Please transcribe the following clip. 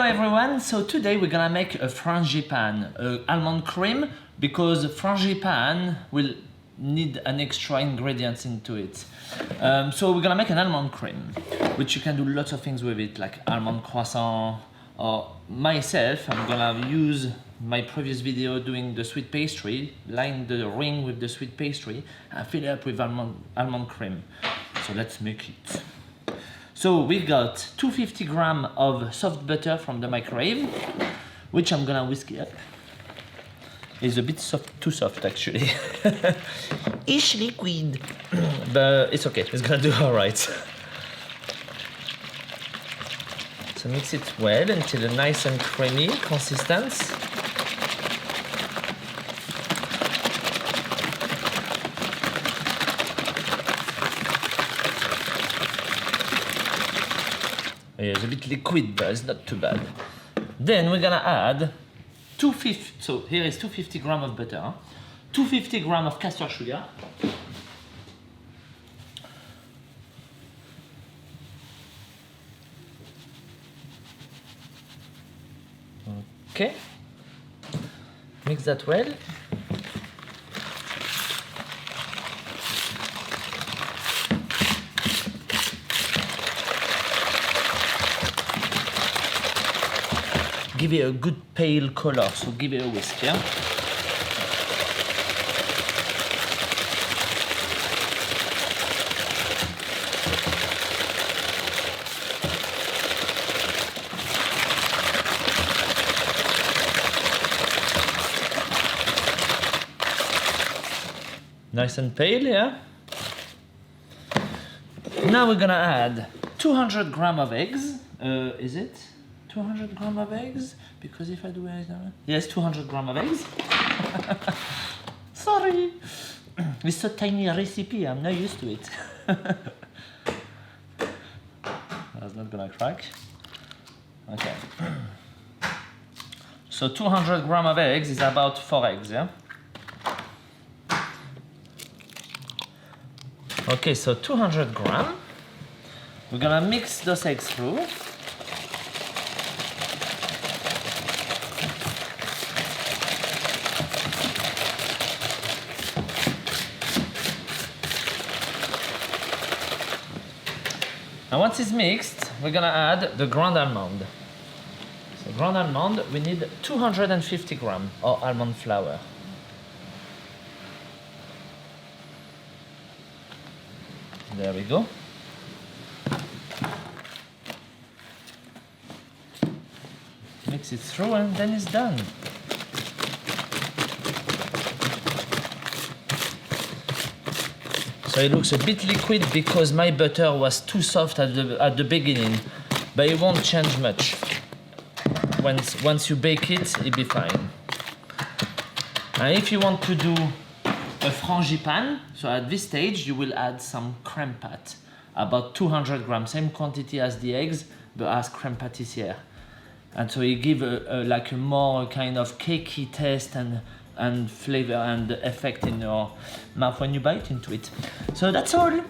everyone, so today we're gonna make a frangipane, almond cream, because frangipane will need an extra ingredient into it. So we're gonna make an almond cream, which you can do lots of things with it, like almond croissant, or myself, I'm gonna use my previous video doing the sweet pastry, line the ring with the sweet pastry, and fill it up with almond cream. So let's make it. So we got 250 grams of soft butter from the microwave, which I'm gonna whisk it up. It's a bit soft, too soft actually. Ish liquid, but it's okay, it's gonna do all right. So mix it well until a nice and creamy consistency. Yeah, it's a bit liquid, but it's not too bad. Then we're gonna add 250, so here is 250 grams of butter, 250 grams of castor sugar, okay, mix that well. Give it a good pale color, so give it a whisk, yeah? Nice and pale, yeah? Now we're gonna add 200 grams of eggs. Is it 200 grams of eggs? Because if I do it, yes, 200 grams of eggs. Sorry, it's so tiny recipe. I'm not used to it. That's not gonna crack. Okay. So 200 grams of eggs is about 4 eggs, yeah. Okay, so 200 grams. We're gonna mix those eggs through. And once it's mixed, we're gonna add the ground almond. So ground almond, we need 250 grams of almond flour. There we go. Mix it through and then it's done. So it looks a bit liquid because my butter was too soft at the beginning, but it won't change much. Once you bake it, it'll be fine. And if you want to do a frangipane, so at this stage you will add some creme pat, about 200 grams, same quantity as the eggs, but as creme patissiere. And so it gives like a more kind of cakey taste and flavor and effect in your mouth when you bite into it. So that's all.